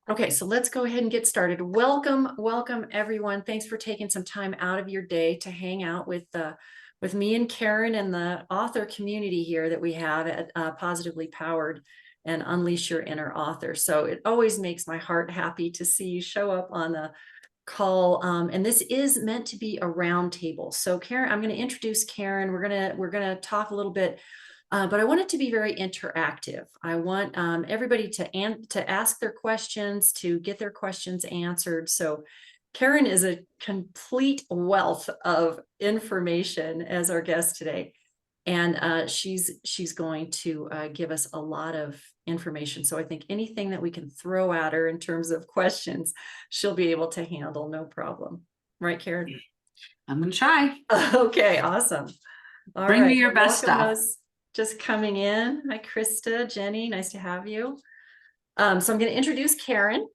Okay, so let's go ahead and get started. Welcome everyone. Thanks for taking some time out of your day to hang out with me and Karen and the author community here that we have at Positively Powered and Unleash Your Inner Author. So it always makes my heart happy to see you show up on the call. And this is meant to be a roundtable. So Karen, I'm going to introduce Karen. We're gonna talk a little bit. But I want it to be very interactive. I want everybody to ask their questions, to get their questions answered. So Karen is a complete wealth of information as our guest today. And she's going to give us a lot of information. So I think anything that we can throw at her in terms of questions, she'll be able to handle, no problem. Right, Karen? I'm going to try. Okay, awesome. All Bring right. me your best Welcome stuff. those just coming in. Hi, Krista, Jenny, nice to have you. So I'm going to introduce Karen,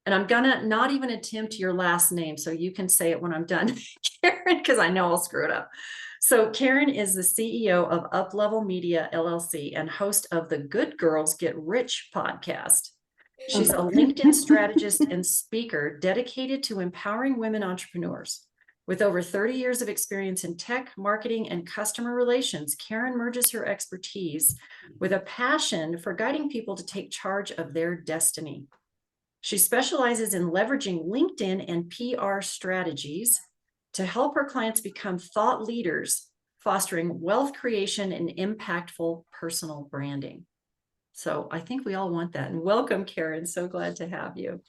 and I'm gonna not even attempt your last name, so you can say it when I'm done, Karen, because I know I'll screw it up. So Karen is the CEO of Uplevel Media LLC and host of the Good Girls Get Rich podcast. She's a LinkedIn strategist and speaker dedicated to empowering women entrepreneurs. With over 30 years of experience in tech, marketing, and customer relations, Karen merges her expertise with a passion for guiding people to take charge of their destiny. She specializes in leveraging LinkedIn and PR strategies to help her clients become thought leaders, fostering wealth creation and impactful personal branding. So I think we all want that. And welcome, Karen. So glad to have you.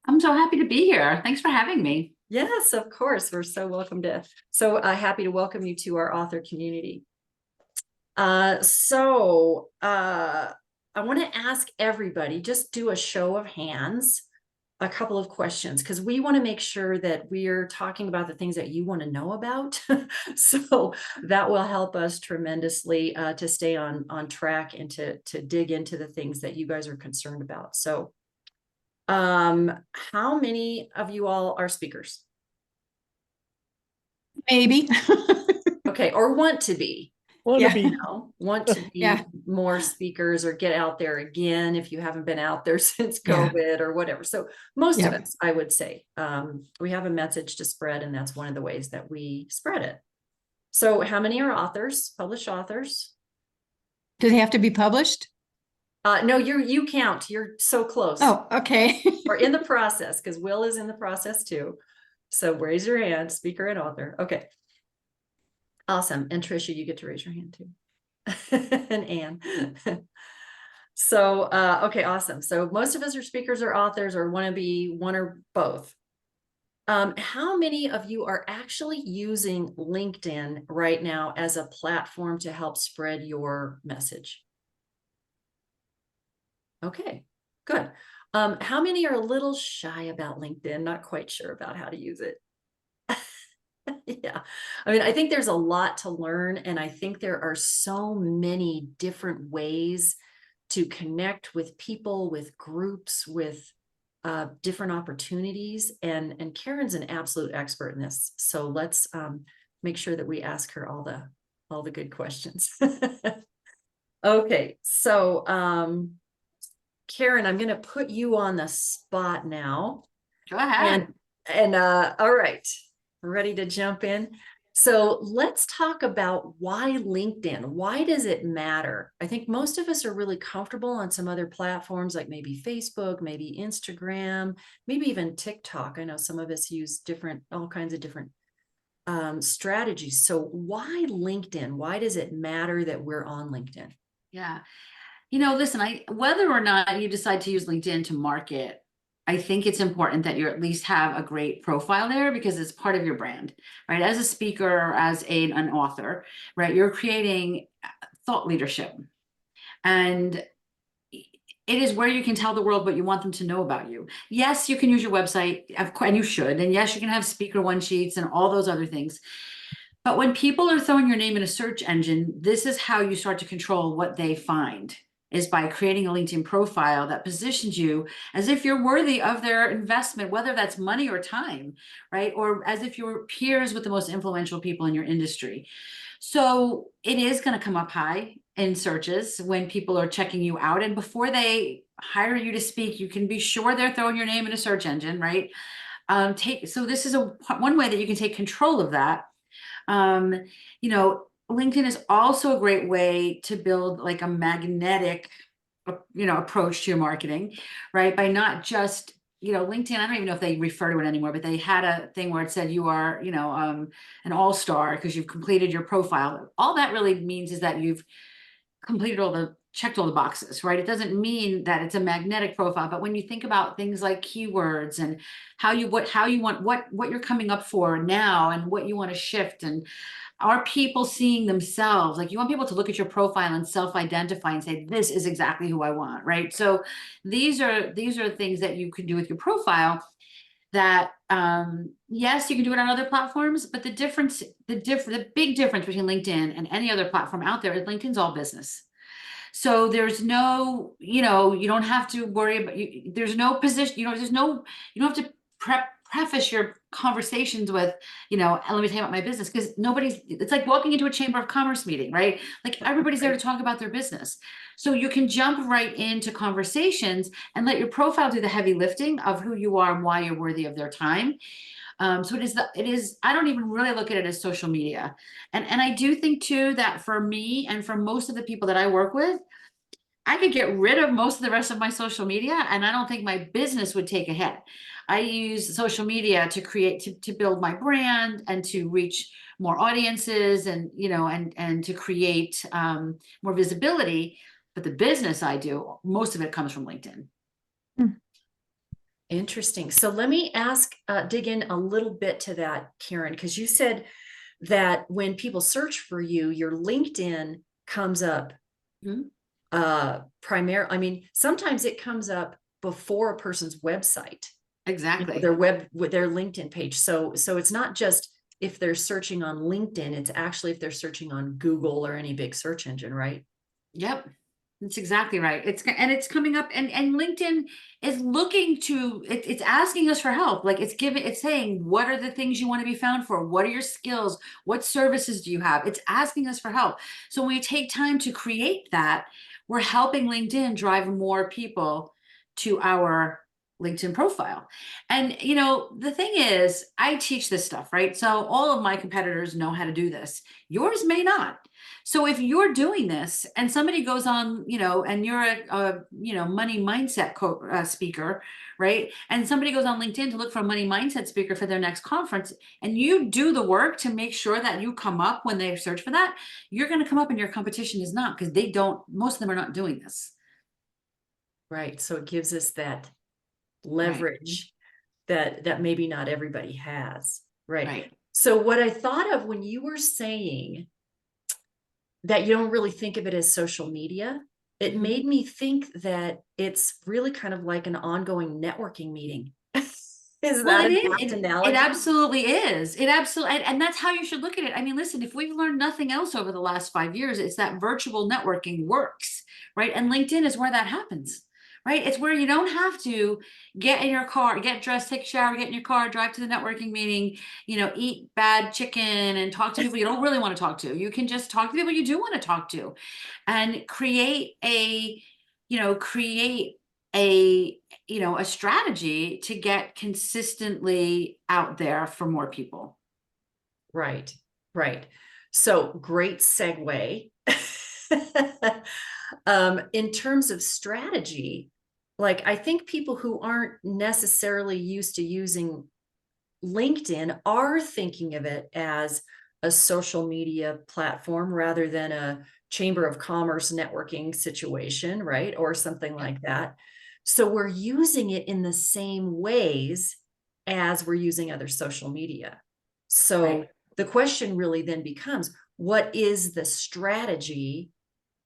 I'm so happy to be here. Thanks for having me. Yes, of course. We're so happy to welcome you to our author community. I want to ask everybody, just do a show of hands, a couple of questions, because we want to make sure that we're talking about the things that you want to know about. So that will help us tremendously to stay on track and to dig into the things that you guys are concerned about. So how many of you all are speakers? Maybe. Okay, or want to be. Want to be. Want to be more speakers or get out there again if you haven't been out there since COVID or whatever. So most of us, I would say, we have a message to spread, and that's one of the ways that we spread it. So how many are authors, published authors? Do they have to be published? No, you count. You're so close. Oh, okay. Or in the process, because Will is in the process too. So raise your hand, speaker and author. Okay. Awesome. And Trisha, you get to raise your hand too. And Anne. So, okay, awesome. So most of us are speakers or authors or want to be one or both. How many of you are actually using LinkedIn right now as a platform to help spread your message? Okay, good. How many are a little shy about LinkedIn, not quite sure about how to use it? Yeah, I mean, I think there's a lot to learn, and I think there are so many different ways to connect with people, with groups, with different opportunities. And Karen's an absolute expert in this. So let's make sure that we ask her all the good questions. Okay, so Karen, I'm going to put you on the spot now. Go ahead. And all right. Ready to jump in? So let's talk about why LinkedIn. Why does it matter? I think most of us are really comfortable on some other platforms like maybe Facebook, maybe Instagram, maybe even TikTok. I know some of us use all kinds of different strategies. So why LinkedIn? Why does it matter that we're on LinkedIn? Yeah. Listen, whether or not you decide to use LinkedIn to market, I think it's important that you at least have a great profile there because it's part of your brand, right? As a speaker, or as an author, right? You're creating thought leadership. And it is where you can tell the world what you want them to know about you. Yes, you can use your website, and you should. And yes, you can have speaker one sheets and all those other things. But when people are throwing your name in a search engine, this is how you start to control what they find, is by creating a LinkedIn profile that positions you as if you're worthy of their investment, whether that's money or time, right? Or as if you're peers with the most influential people in your industry. So it is going to come up high in searches when people are checking you out. And before they hire you to speak, you can be sure they're throwing your name in a search engine, right? So this is one way that you can take control of that. You know, LinkedIn is also a great way to build like a magnetic, approach to your marketing, right? By not just, LinkedIn, I don't even know if they refer to it anymore, but they had a thing where it said you are, an all-star because you've completed your profile. All that really means is that you've checked all the boxes, right? It doesn't mean that it's a magnetic profile, but when you think about things like keywords and how you want, what you're coming up for now and what you want to shift, and are people seeing themselves? Like, you want people to look at your profile and self-identify and say, this is exactly who I want, right? So these are things that you can do with your profile that, yes, you can do it on other platforms, but the big difference between LinkedIn and any other platform out there is LinkedIn's all business. So there's no, you don't have to worry about, there's no position, you don't have to preface your conversations with, let me tell you about my business, because it's like walking into a chamber of commerce meeting, right? Like, everybody's there to talk about their business. So you can jump right into conversations and let your profile do the heavy lifting of who you are and why you're worthy of their time. So it is, I don't even really look at it as social media. And I do think too, that for me and for most of the people that I work with, I could get rid of most of the rest of my social media and I don't think my business would take a hit. I use social media to to build my brand and to reach more audiences and, and to create more visibility. But the business I do, most of it comes from LinkedIn. Interesting. So let me dig in a little bit to that, Karen, because you said that when people search for you, your LinkedIn comes up I mean, sometimes it comes up before a person's website. Exactly. Their LinkedIn page. So it's not just if they're searching on LinkedIn, it's actually if they're searching on Google or any big search engine, right? Yep. That's exactly right. It's coming up, and LinkedIn is looking to, it's asking us for help. Like, it's saying, what are the things you want to be found for? What are your skills? What services do you have? It's asking us for help. So when we take time to create that, we're helping LinkedIn drive more people to our LinkedIn profile. And, the thing is, I teach this stuff, right? So all of my competitors know how to do this. Yours may not. So if you're doing this and somebody goes on, and you're a money mindset speaker, right? And somebody goes on LinkedIn to look for a money mindset speaker for their next conference, and you do the work to make sure that you come up when they search for that, you're going to come up and your competition is not, because most of them are not doing this. Right. So it gives us that leverage that maybe not everybody has. Right. So what I thought of when you were saying that you don't really think of it as social media, it made me think that it's really kind of like an ongoing networking meeting. Is that an apt analogy? It absolutely is. And that's how you should look at it. I mean, listen, if we've learned nothing else over the last 5 years, it's that virtual networking works, right? And LinkedIn is where that happens, right? It's where you don't have to get in your car, get dressed, take a shower, get in your car, drive to the networking meeting, eat bad chicken and talk to people you don't really want to talk to. You can just talk to people you do want to talk to, and create a strategy to get consistently out there for more people. Right. So great segue. In terms of strategy, like, I think people who aren't necessarily used to using LinkedIn are thinking of it as a social media platform rather than a chamber of commerce networking situation, right? Or something like that. So we're using it in the same ways as we're using other social media. So the question really then becomes, what is the strategy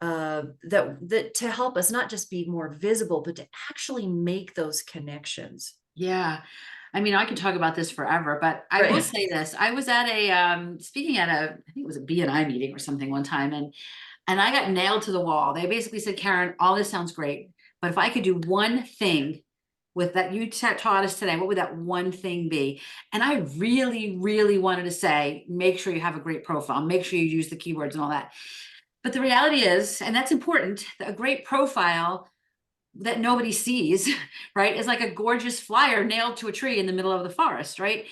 that to help us not just be more visible, but to actually make those connections? Yeah. I mean, I could talk about this forever, but I will say this. I was at speaking at I think it was a BNI meeting or something one time, and I got nailed to the wall. They basically said, Karen, all this sounds great, but if I could do one thing with that you taught us today, what would that one thing be? And I really, really wanted to say, make sure you have a great profile, make sure you use the keywords and all that. But the reality is, and that's important, a great profile that nobody sees, right, is like a gorgeous flyer nailed to a tree in the middle of the forest, right?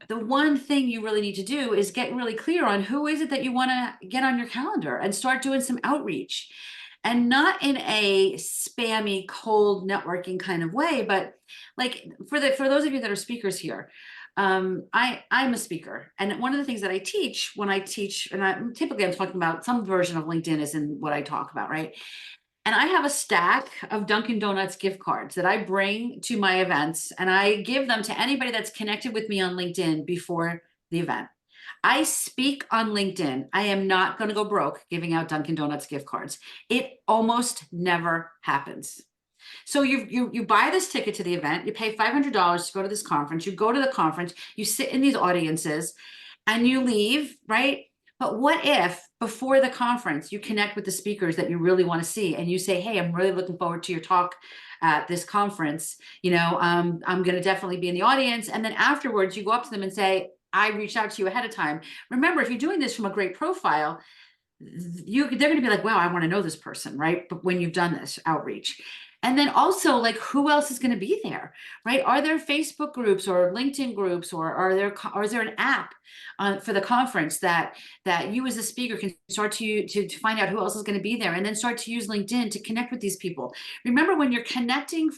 The one thing you really need to do is get really clear on who is it that you want to get on your calendar and start doing some outreach. And not in a spammy, cold networking kind of way, but like for those of you that are speakers here, I'm a speaker, and one of the things that I teach when I teach, and I'm talking about some version of LinkedIn is in what I talk about, right? And I have a stack of Dunkin' Donuts gift cards that I bring to my events, and I give them to anybody that's connected with me on LinkedIn before the event. I speak on LinkedIn. I am not going to go broke giving out Dunkin' Donuts gift cards. It almost never happens. So you buy this ticket to the event, you pay $500 to go to this conference, you go to the conference, you sit in these audiences, and you leave, right? But what if before the conference you connect with the speakers that you really want to see, and you say, hey, I'm really looking forward to your talk at this conference. I'm going to definitely be in the audience. And then afterwards you go up to them and say, I reached out to you ahead of time. Remember, if you're doing this from a great profile, they're going to be like, wow, I want to know this person, right? But when you've done this outreach. And then also, like, who else is going to be there, right? Are there Facebook groups or LinkedIn groups, or is there an app for the conference that you as a speaker can start to find out who else is going to be there, and then start to use LinkedIn to connect with these people? Remember, when you're connecting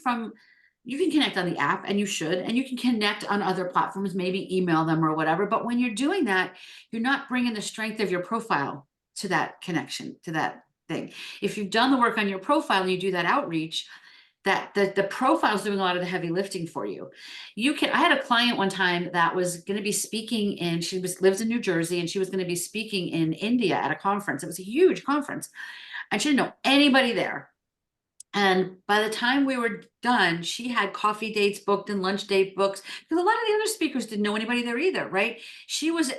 you can connect on the app, and you should, and you can connect on other platforms, maybe email them or whatever. But when you're doing that, you're not bringing the strength of your profile to that connection, to that thing. If you've done the work on your profile and you do that outreach, that the profile is doing a lot of the heavy lifting for you. I had a client one time that was going to be speaking lives in New Jersey, and she was going to be speaking in India at a conference. It was a huge conference, and she didn't know anybody there. And by the time we were done, she had coffee dates booked and lunch date books, because a lot of the other speakers didn't know anybody there either, right? She was,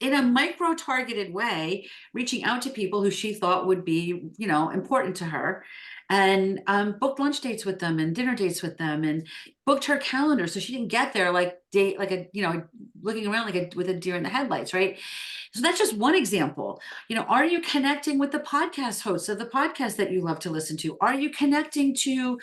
in a micro-targeted way, reaching out to people who she thought would be, important to her, and booked lunch dates with them and dinner dates with them, and booked her calendar so she didn't get there looking around with a deer in the headlights, right? So that's just one example. Are you connecting with the podcast hosts of the podcast that you love to listen to? Are you connecting to,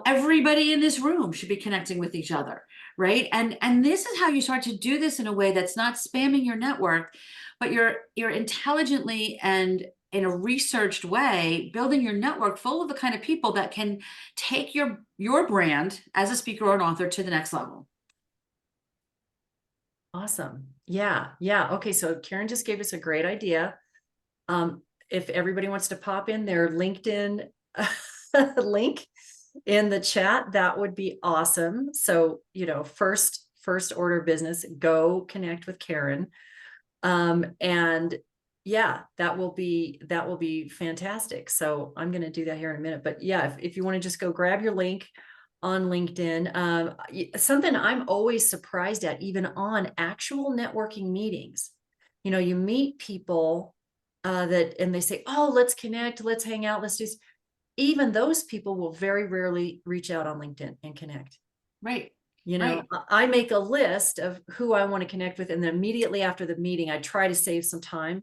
everybody in this room should be connecting with each other, right? And this is how you start to do this in a way that's not spamming your network, but you're intelligently and in a researched way building your network full of the kind of people that can take your brand as a speaker or an author to the next level. Awesome. Yeah. Okay. So Karen just gave us a great idea. If everybody wants to pop in their LinkedIn link in the chat, that would be awesome. So, first order of business, go connect with Karen. And yeah, that will be fantastic. So I'm going to do that here in a minute, but yeah, if you want to just go grab your link on LinkedIn. Something I'm always surprised at, even on actual networking meetings, you meet people and they say, oh, let's connect, let's hang out, let's do this. Even those people will very rarely reach out on LinkedIn and connect. Right. Right. I make a list of who I want to connect with, and then immediately after the meeting, I try to save some time.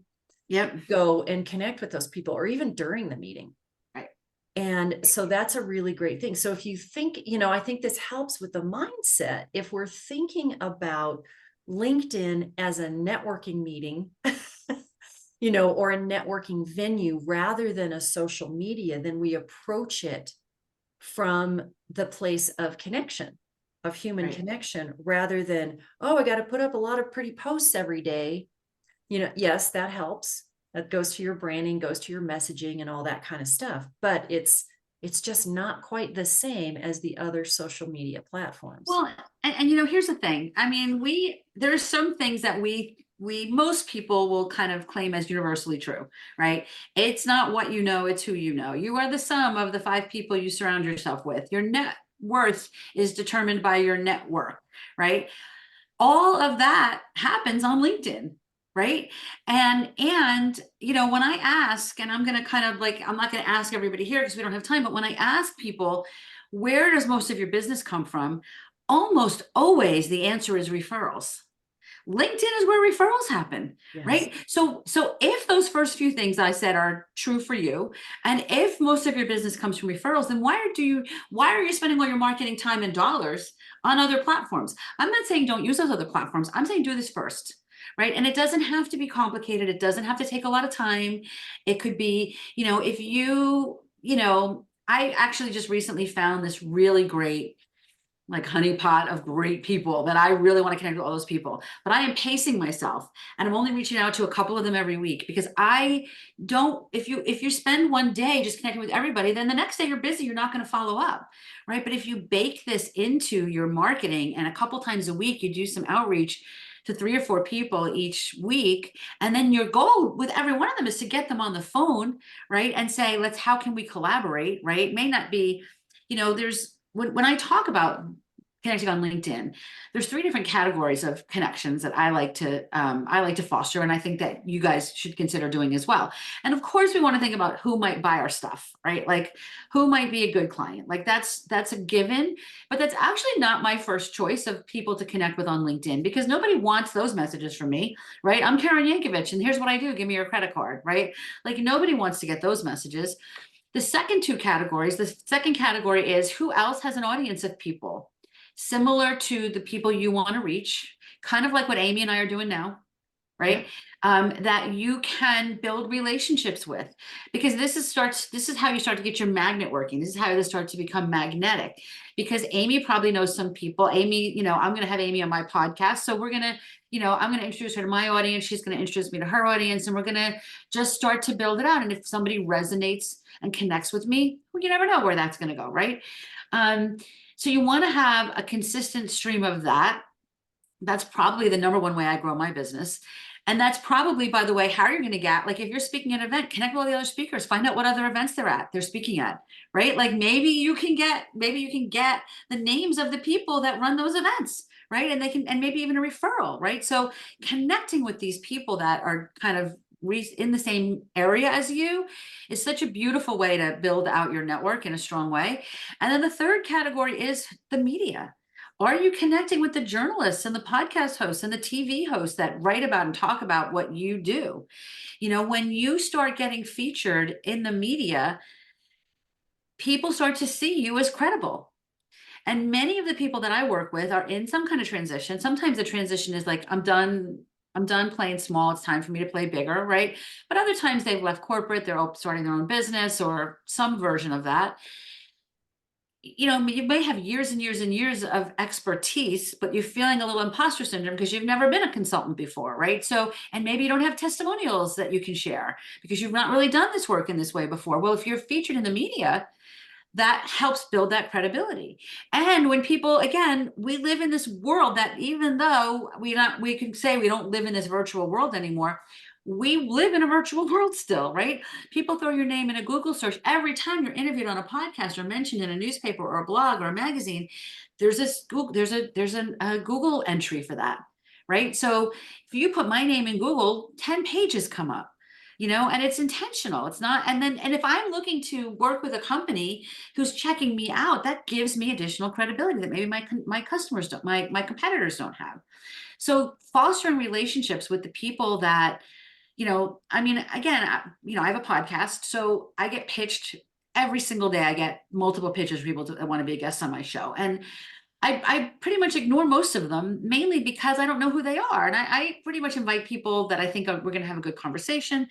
Yep. Go and connect with those people, or even during the meeting. And so that's a really great thing. So if you think, I think this helps with the mindset. If we're thinking about LinkedIn as a networking meeting, or a networking venue rather than a social media, then we approach it from the place of connection, of human connection, rather than, oh, I got to put up a lot of pretty posts every day. Yes, that helps. That goes to your branding, goes to your messaging and all that kind of stuff. But it's just not quite the same as the other social media platforms. Well, and here's the thing. I mean, there's some things that most people will kind of claim as universally true, right? It's not what you know, it's who you know. You are the sum of the 5 people you surround yourself with. Your net worth is determined by your network, right? All of that happens on LinkedIn. Right. And, when I ask, and I'm going to kind of I'm not going to ask everybody here because we don't have time, but when I ask people, where does most of your business come from? Almost always the answer is referrals. LinkedIn is where referrals happen, Yes. right? So if those first few things I said are true for you, and if most of your business comes from referrals, then why are you spending all your marketing time and dollars on other platforms? I'm not saying don't use those other platforms. I'm saying do this first, right? And it doesn't have to be complicated. It doesn't have to take a lot of time. It could be, if I actually just recently found this really great like honeypot of great people that I really want to connect with all those people. But I am pacing myself and I'm only reaching out to a couple of them every week because I don't, if you spend one day just connecting with everybody, then the next day you're busy, you're not going to follow up, right? But if you bake this into your marketing and a couple times a week, you do some outreach to 3 or 4 people each week. And then your goal with every one of them is to get them on the phone, right? And say, how can we collaborate, right? It may not be, when I talk about connecting on LinkedIn, there's 3 different categories of connections that I like to foster, and I think that you guys should consider doing as well. And of course, we want to think about who might buy our stuff, right? Like who might be a good client. Like that's a given, but that's actually not my first choice of people to connect with on LinkedIn because nobody wants those messages from me, right? I'm Karen Yankovich, and here's what I do. Give me your credit card, right? Like nobody wants to get those messages. The second category is who else has an audience of people similar to the people you want to reach, kind of like what Amy and I are doing now, right? That you can build relationships with, because this is how you start to get your magnet working. This is how this starts to become magnetic, because Amy probably knows some people. Amy, I'm going to have Amy on my podcast. So we're going to, I'm going to introduce her to my audience. She's going to introduce me to her audience, and we're going to just start to build it out. And if somebody resonates and connects with me, well, you never know where that's going to go, right? So you want to have a consistent stream of that. That's probably the number one way I grow my business. And that's probably, by the way, how you're going to get, like if you're speaking at an event, connect with all the other speakers, find out what other events they're speaking at, right? Like maybe you can get the names of the people that run those events, right? And maybe even a referral, right? So connecting with these people that are kind of in the same area as you is such a beautiful way to build out your network in a strong way. And then the third category is the media. Are you connecting with the journalists and the podcast hosts and the TV hosts that write about and talk about what you do? When you start getting featured in the media, people start to see you as credible. And many of the people that I work with are in some kind of transition. Sometimes the transition is like, I'm done playing small. It's time for me to play bigger, right? But other times they've left corporate, they're starting their own business or some version of that. You may have years and years and years of expertise, but you're feeling a little imposter syndrome because you've never been a consultant before, right? So, and maybe you don't have testimonials that you can share because you've not really done this work in this way before. Well, if you're featured in the media, that helps build that credibility. And when people, again, we live in this world that even though we can say we don't live in this virtual world anymore, we live in a virtual world still, right? People throw your name in a Google search. Every time you're interviewed on a podcast or mentioned in a newspaper or a blog or a magazine, there's a Google entry for that, right? So if you put my name in Google, 10 pages come up. And it's intentional. It's not. And if I'm looking to work with a company who's checking me out, that gives me additional credibility that maybe my customers don't, my competitors don't have. So fostering relationships with the people that, again, I have a podcast, so I get pitched every single day. I get multiple pitches from people that want to be a guest on my show. And I pretty much ignore most of them, mainly because I don't know who they are. And I pretty much invite people that I think we're going to have a good conversation.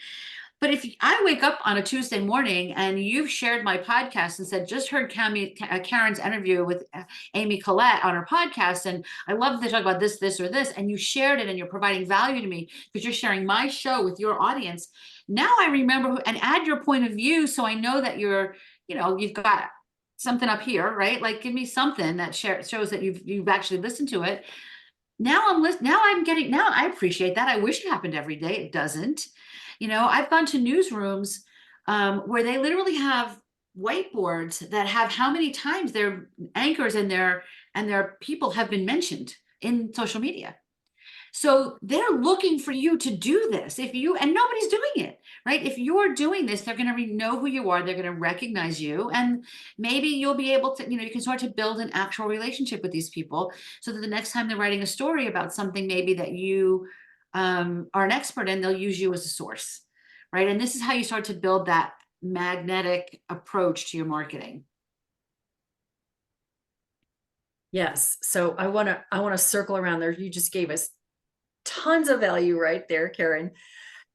But if I wake up on a Tuesday morning and you've shared my podcast and said, just heard Karen's interview with Amy Collette on her podcast, and I love to talk about this, this, or this, and you shared it and you're providing value to me because you're sharing my show with your audience. Now I remember and add your point of view so I know that you've got something up here, right? Like give me something that shows that you've actually listened to it. Now I appreciate that. I wish it happened every day. It doesn't. I've gone to newsrooms where they literally have whiteboards that have how many times their anchors and their people have been mentioned in social media. So they're looking for you to do this. If you, and nobody's doing it, right? If you're doing this, they're going to know who you are. They're going to recognize you. And maybe you'll be able to, you can start to build an actual relationship with these people so that the next time they're writing a story about something maybe that you are an expert in, they'll use you as a source, right? And this is how you start to build that magnetic approach to your marketing. Yes. So I want to circle around there. You just gave us tons of value right there, Karen.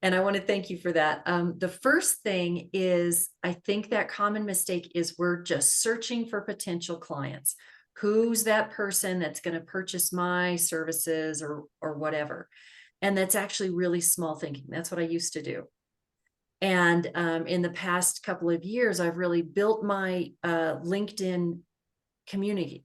And I want to thank you for that. The first thing is, I think that common mistake is we're just searching for potential clients. Who's that person that's going to purchase my services or whatever? And that's actually really small thinking. That's what I used to do. And in the past couple of years, I've really built my LinkedIn community,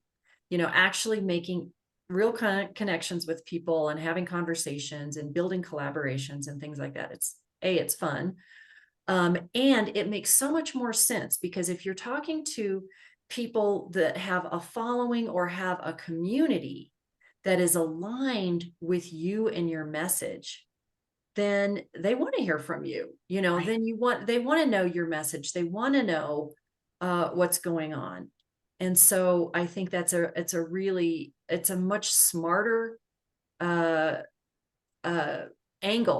actually making real connections with people and having conversations and building collaborations and things like that. It's fun. And it makes so much more sense, because if you're talking to people that have a following or have a community that is aligned with you and your message, then they want to hear from you, Right. then they want to know your message. They want to know what's going on. And so I think it's a much smarter angle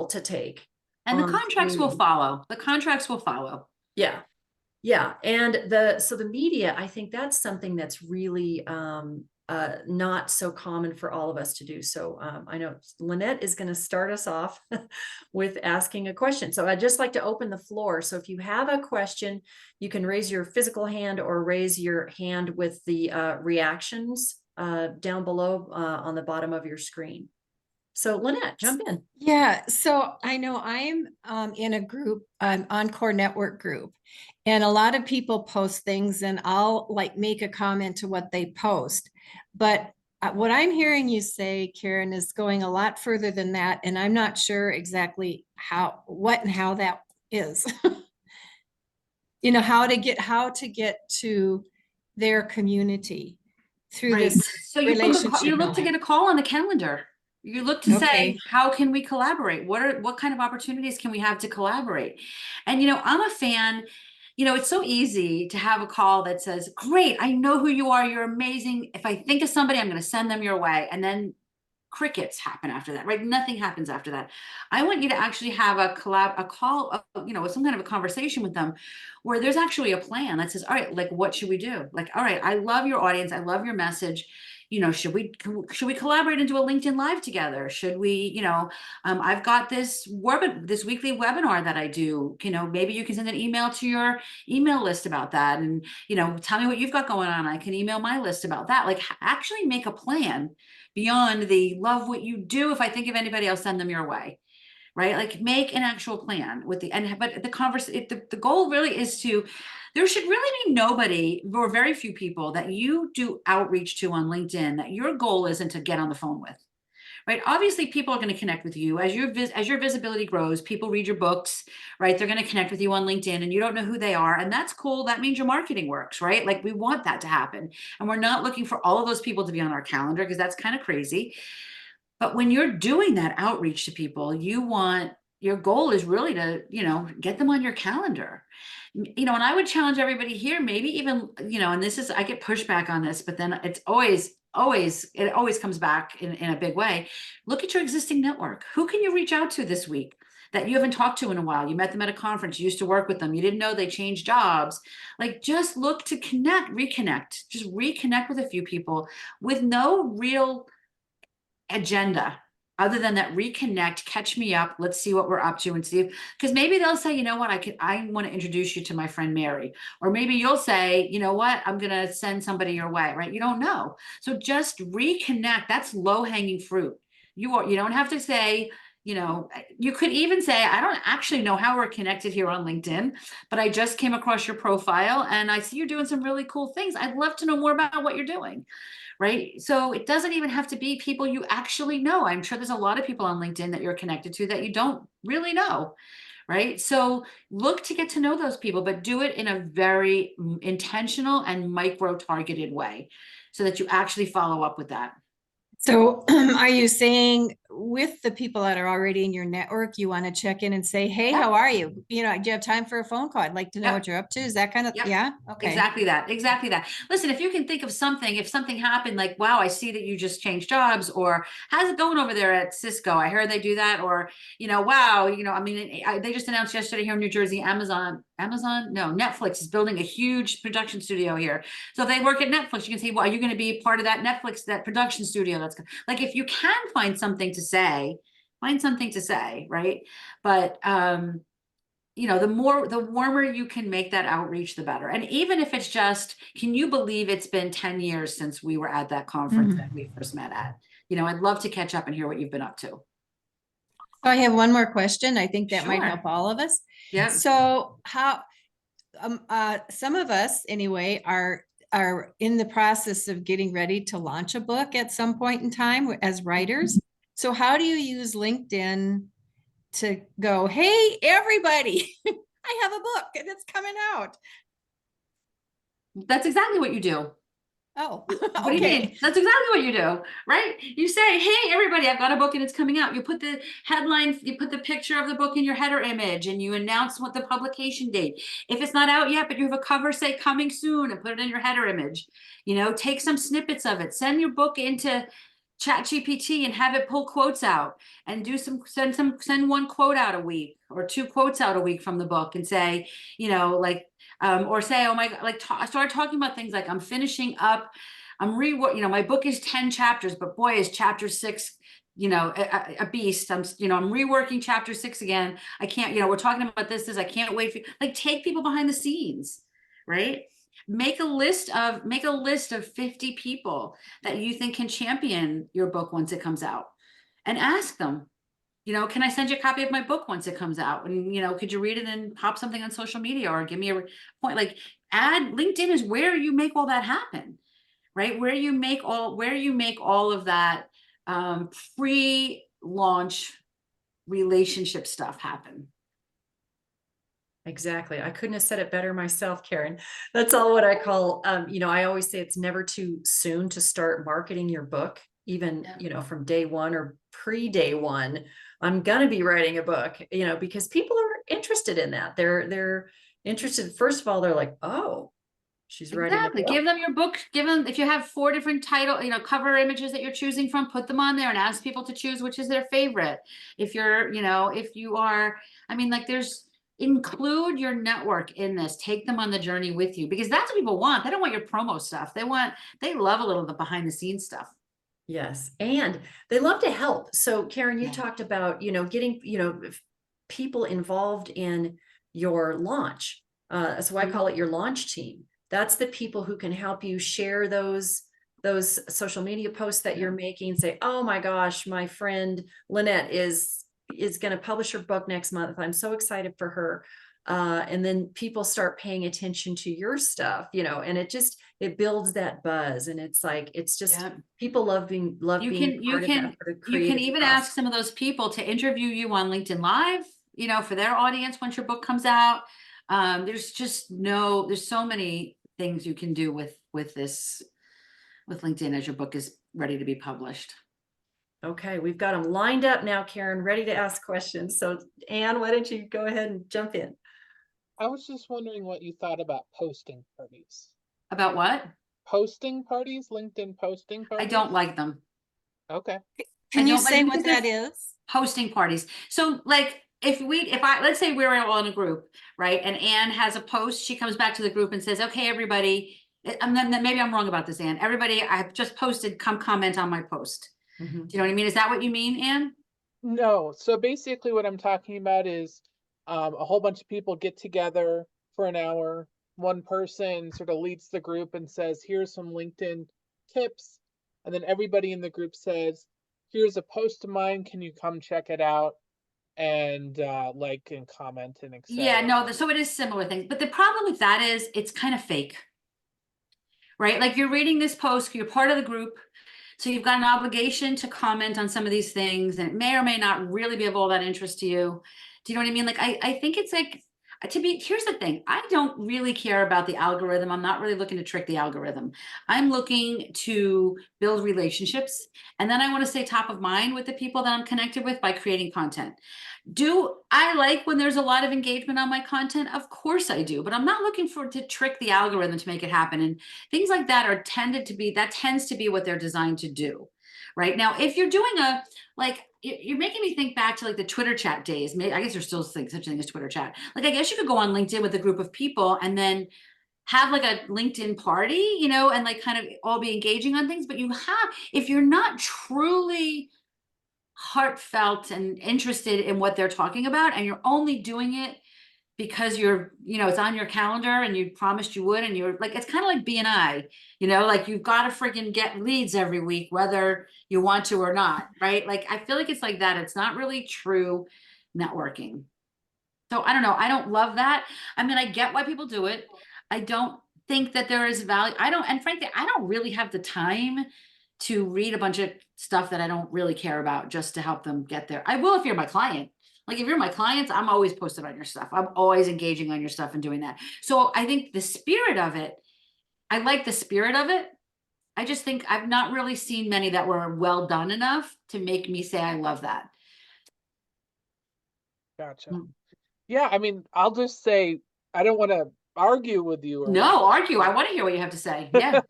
to take. And the contracts will follow. The contracts will follow. Yeah. Yeah. And the media, I think that's something that's really not so common for all of us to do. So I know Lynette is going to start us off with asking a question. So I'd just like to open the floor. So if you have a question, you can raise your physical hand or raise your hand with the reactions down below on the bottom of your screen. So Lynette, jump in. Yeah, so I know I'm in a group, Encore Network group, and a lot of people post things and I'll like make a comment to what they post. But what I'm hearing you say, Karen, is going a lot further than that. And I'm not sure exactly what and how that is. How to get to their community through Right. this So you look to get a call on the calendar. You look to say, how can we collaborate? What kind of opportunities can we have to collaborate? And, I'm a fan, it's so easy to have a call that says, great, I know who you are. You're amazing. If I think of somebody, I'm going to send them your way. And then crickets happen after that, right? Nothing happens after that. I want you to actually have a call, some kind of a conversation with them where there's actually a plan that says, all right, like, what should we do? Like, all right, I love your audience. I love your message. Should we collaborate and do a LinkedIn Live together? Should we, I've got this weekly webinar that I do, maybe you can send an email to your email list about that. And, tell me what you've got going on. I can email my list about that. Like, actually make a plan beyond the love what you do. If I think of anybody, I'll send them your way. Right? Like, make an actual plan but the goal really is there should really be nobody or very few people that you do outreach to on LinkedIn that your goal isn't to get on the phone with. Right? Obviously, people are going to connect with you as your visibility grows. People read your books, right? They're going to connect with you on LinkedIn, and you don't know who they are, and that's cool. That means your marketing works, right? Like, we want that to happen, and we're not looking for all of those people to be on our calendar because that's kind of crazy. But when you're doing that outreach to people, your goal is really to, get them on your calendar. And I would challenge everybody here, maybe even, and I get pushback on this, but then it always comes back in a big way. Look at your existing network. Who can you reach out to this week that you haven't talked to in a while? You met them at a conference, you used to work with them, you didn't know they changed jobs. Like, just look to reconnect with a few people with no real agenda other than that. Reconnect, catch me up, let's see what we're up to, and see because maybe they'll say, you know what, I want to introduce you to my friend Mary, or maybe you'll say, you know what, I'm going to send somebody your way, right? You don't know. So just reconnect. That's low-hanging fruit. You don't have to say, you could even say, I don't actually know how we're connected here on LinkedIn, but I just came across your profile and I see you're doing some really cool things. I'd love to know more about what you're doing. Right? So it doesn't even have to be people you actually know. I'm sure there's a lot of people on LinkedIn that you're connected to that you don't really know. Right? So look to get to know those people, but do it in a very intentional and micro targeted way so that you actually follow up with that. So are you saying with the people that are already in your network, you want to check in and say, hey, Yep. how are you? You know, do you have time for a phone call? I'd like to know Yep. what you're up to. Is that kind of, Yep. yeah? Okay. Exactly that. Exactly that. Listen, if you can think of something, if something happened, like, wow, I see that you just changed jobs, or how's it going over there at Cisco? I heard they do that, or, wow, I mean, they just announced yesterday here in New Jersey, Netflix is building a huge production studio here. So if they work at Netflix, you can say, well, are you going to be part of that Netflix, that production studio? That's like, if you can find something to say, right? But, the warmer you can make that outreach, the better. And even if it's just, can you believe it's been 10 years since we were at that conference that we first met at? I'd love to catch up and hear what you've been up to. I have one more question. I think that might Sure. help all of us. Yeah. So how, some of us anyway are in the process of getting ready to launch a book at some point in time as writers. So how do you use LinkedIn to go, hey, everybody, I have a book and it's coming out? That's exactly what you do. Oh, What do you mean? That's exactly what you do, right? You say, hey, everybody, I've got a book and it's coming out. You put the headline, you put the picture of the book in your header image, and you announce what the publication date. If it's not out yet, but you have a cover, say coming soon, and put it in your header image. Take some snippets of it. Send your book into ChatGPT and have it pull quotes out, and send one quote out a week or 2 quotes out a week from the book, and say, or say, oh my God, start talking about things like, I'm finishing up, my book is 10 chapters, but boy, is chapter 6, a beast. I'm reworking chapter 6 again. I can't, we're talking about this, I can't wait for, take people behind the scenes, right? Make a list of 50 people that you think can champion your book once it comes out, and ask them, can I send you a copy of my book once it comes out? And, could you read it and pop something on social media, or give me a point? LinkedIn is where you make all that happen, right? Where you make all of that pre-launch relationship stuff happen. Exactly. I couldn't have said it better myself, Karen. That's all what I call, I always say it's never too soon to start marketing your book, even, from day one or pre-day one. I'm going to be writing a book, because people are interested in that. They're interested. First of all, they're like, oh, she's writing a book. Give them your book. Give them, if you have 4 different cover images that you're choosing from, put them on there and ask people to choose which is their favorite. If you're, include your network in this. Take them on the journey with you, because that's what people want. They don't want your promo stuff. They love a little of the behind the scenes stuff. Yes. And they love to help. So Karen, you talked about, getting, people involved in your launch. So I call it your launch team. That's the people who can help you share those social media posts that you're making. Say, oh my gosh, my friend Lynette is going to publish her book next month. I'm so excited for her. And then people start paying attention to your stuff, and it builds that buzz. And it's people love being part of that sort of you can even process. ask some of those people to interview you on LinkedIn Live, for their audience once your book comes out. There's so many things you can do with LinkedIn as your book is ready to be published. Okay, we've got them lined up now, Karen, ready to ask questions. So Anne, why don't you go ahead and jump in? I was just wondering what you thought about posting parties. About what? Posting parties, LinkedIn posting parties? I don't like them. Okay. Can you say what that is? Posting parties. So let's say we're all in a group, right? And Anne has a post, she comes back to the group and says, okay, everybody, maybe I'm wrong about this, Anne. Everybody, I've just posted, come comment on my post. Mm-hmm. Do you know what I mean? Is that what you mean, Anne? No. So basically what I'm talking about is a whole bunch of people get together for an hour. One person sort of leads the group and says, here's some LinkedIn tips. And then everybody in the group says, here's a post of mine. Can you come check it out? And like and comment and etc. Yeah, no, so it is similar things. But the problem with that is it's kind of fake, right? Like, you're reading this post, you're part of the group. So you've got an obligation to comment on some of these things, and it may or may not really be of all that interest to you. Do you know what I mean? Like, I think it's like, here's the thing, I don't really care about the algorithm. I'm not really looking to trick the algorithm. I'm looking to build relationships. And then I want to stay top of mind with the people that I'm connected with by creating content. Do I like when there's a lot of engagement on my content? Of course I do, but I'm not looking to trick the algorithm to make it happen. And things like that tends to be what they're designed to do. Right now, if you're doing you're making me think back to like the Twitter chat days. Maybe, I guess there's still such a thing as Twitter chat. Like, I guess you could go on LinkedIn with a group of people and then have like a LinkedIn party, and like kind of all be engaging on things. But if you're not truly heartfelt and interested in what they're talking about, and you're only doing it because it's on your calendar and you promised you would, and you're like, it's kind of like BNI, like you've got to freaking get leads every week, whether you want to or not, right? Like, I feel like it's like that. It's not really true networking. So I don't know. I don't love that. I mean, I get why people do it. I don't think that there is value. And frankly, I don't really have the time to read a bunch of stuff that I don't really care about just to help them get there. I will if you're my client. Like, if you're my clients, I'm always posted on your stuff. I'm always engaging on your stuff and doing that. So I think the spirit of it, I like the spirit of it. I just think I've not really seen many that were well done enough to make me say I love that. Gotcha. Mm. Yeah, I mean, I'll just say, I don't want to argue with you. No, argue. I want to hear what you have to say. Yeah.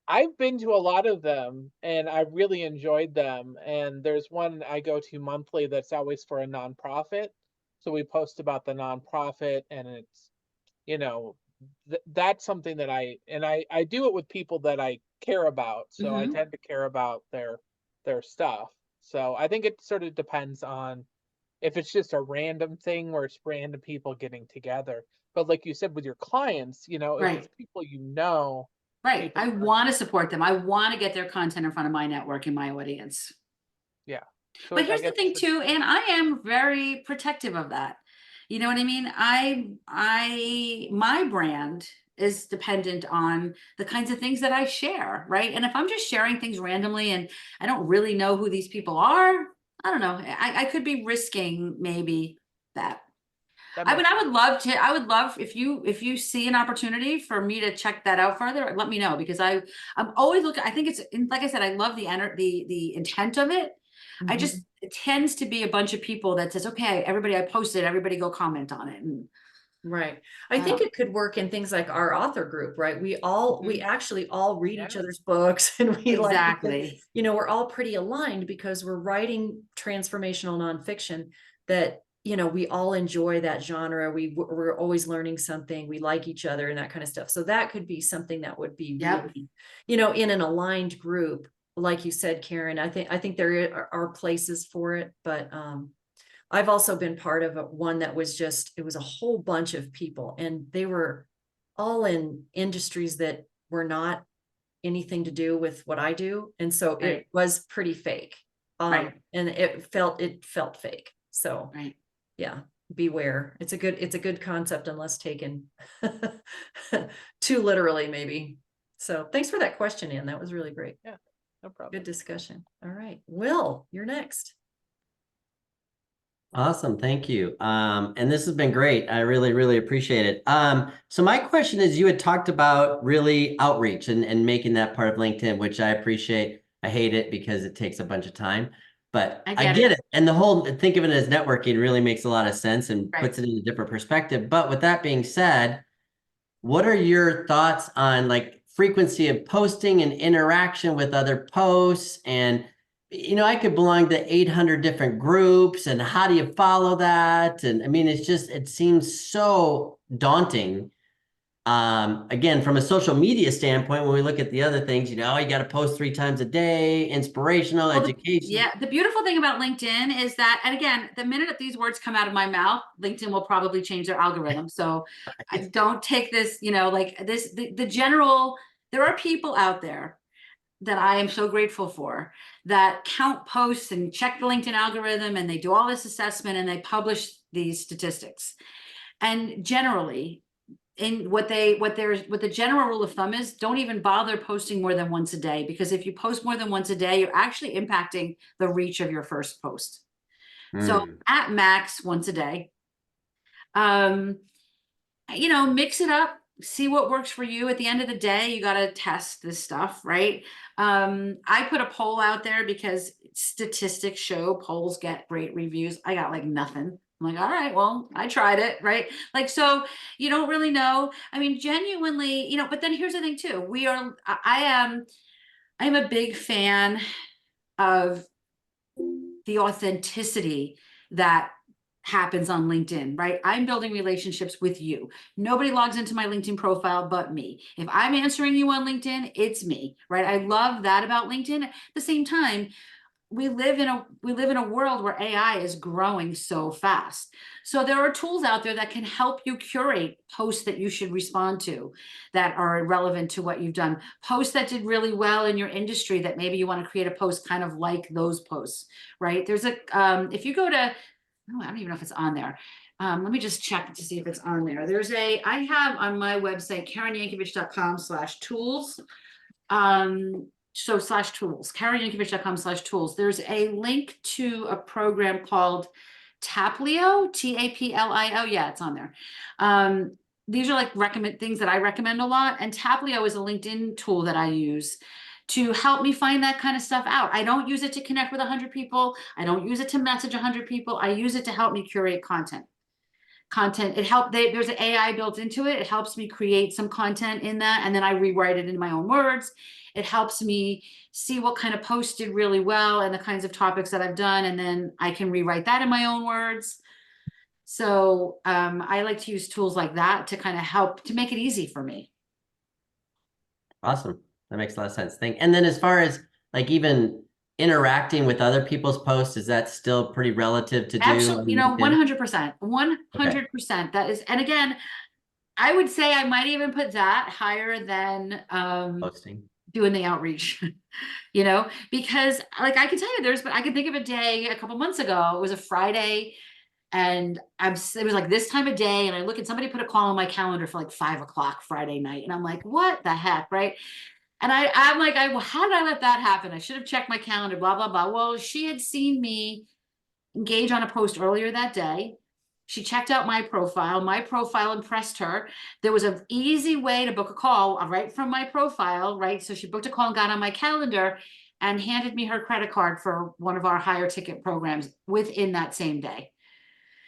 I've been to a lot of them and I really enjoyed them. And there's one I go to monthly that's always for a nonprofit. So we post about the nonprofit, and it's, that's something that I do it with people that I care about. So I Mhm. tend to care about their stuff. So I think it sort of depends on if it's just a random thing where it's random people getting together. But like you said, with your clients, if Right. it's people Right. people I want to support them. I want to get their content in front of my network and my audience. yeah. So But I here's the guess thing too, and I am very protective of that. You know what I mean? My brand is dependent on the kinds of things that I share, right? And if I'm just sharing things randomly and I don't really know who these people are, I don't know. I could be risking maybe that. that I mean, makes I would love if you see an opportunity for me to check that out further, let me know, because I'm always looking. I think like I said, I love the intent of it. I Mhm. just, it tends to be a bunch of people that says, okay, everybody, I posted, everybody go comment on it. And Right. I think it could work in things like our author group, right? We actually all read each Yeah. other's books, and we exactly. we're all pretty aligned because we're writing transformational nonfiction that, we all enjoy that genre. We're always learning something. We like each other and that kind of stuff. So that could be something that would be Yep. really, in an aligned group. Like you said, Karen, I think there are places for it, but, I've also been part of one that was it was a whole bunch of people, and they were all in industries that were not anything to do with what I do. And so it Right. was pretty fake. Right. And it felt fake. So Right. yeah, beware. It's a good concept unless taken too literally, maybe. So thanks for that question, Ann. That was really great. Yeah, no problem. Good discussion. All right. Will, you're next. Awesome. Thank you. And this has been great. I really, really appreciate it. So my question is, you had talked about really outreach and making that part of LinkedIn, which I appreciate. I hate it because it takes a bunch of time, but I get it. And the whole, think of it as networking really makes a lot of sense and puts it in a different perspective. But with that being said, what are your thoughts on like frequency of posting and interaction with other posts? And I could belong to 800 different groups, and how do you follow that? And I mean, it seems so daunting. Again, from a social media standpoint, when we look at the other things, you got to post 3 times a day, inspirational, education. Yeah. The beautiful thing about LinkedIn is that, and again, the minute that these words come out of my mouth, LinkedIn will probably change their algorithm. So I don't take this, like this, the general, there are people out there that I am so grateful for that count posts and check the LinkedIn algorithm, and they do all this assessment and they publish these statistics. And generally, in what the general rule of thumb is, don't even bother posting more than once a day, because if you post more than once a day, you're actually impacting the reach of your first post. So at max once a day. You know, mix it up, see what works for you. At the end of the day, you got to test this stuff, right? I put a poll out there because statistics show polls get great reviews. I got like nothing. I'm like, all right, well, I tried it, right? Like, so you don't really know. I mean, genuinely, you know, but then here's the thing too. I am a big fan of the authenticity that happens on LinkedIn, right? I'm building relationships with you. Nobody logs into my LinkedIn profile but me. If I'm answering you on LinkedIn, it's me, right? I love that about LinkedIn. At the same time, we live in a world where AI is growing so fast. So there are tools out there that can help you curate posts that you should respond to that are relevant to what you've done. Posts that did really well in your industry that maybe you want to create a post kind of like those posts, right? There's a if you go to, oh, I don't even know if it's on there. Let me just check to see if it's on there. I have on my website, KarenYankovich.com/tools. So /tools, KarenYankovich.com/tools. There's a link to a program called Taplio, Taplio. Yeah, it's on there. These are like things that I recommend a lot. And Taplio is a LinkedIn tool that I use to help me find that kind of stuff out. I don't use it to connect with 100 people. I don't use it to message 100 people. I use it to help me curate content. There's an AI built into it. It helps me create some content in that, and then I rewrite it in my own words. It helps me see what kind of post did really well and the kinds of topics that I've done, and then I can rewrite that in my own words. So I like to use tools like that to kind of help to make it easy for me. Awesome. That makes a lot of sense. And then as far as like even interacting with other people's posts, is that still pretty relative to do? Absolutely, you know, 100%, 100%. That is, and again, I would say I might even put that higher than Posting. doing the outreach, you know, because like I can tell you but I can think of a day a couple months ago, it was a Friday and it was like this time of day. And I look at somebody put a call on my calendar for like 5 o'clock Friday night. And I'm like, what the heck? Right. And I'm like, how did I let that happen? I should have checked my calendar, blah, blah, blah. Well, she had seen me engage on a post earlier that day. She checked out my profile. My profile impressed her. There was an easy way to book a call right from my profile, right? So she booked a call and got on my calendar and handed me her credit card for one of our higher ticket programs within that same day.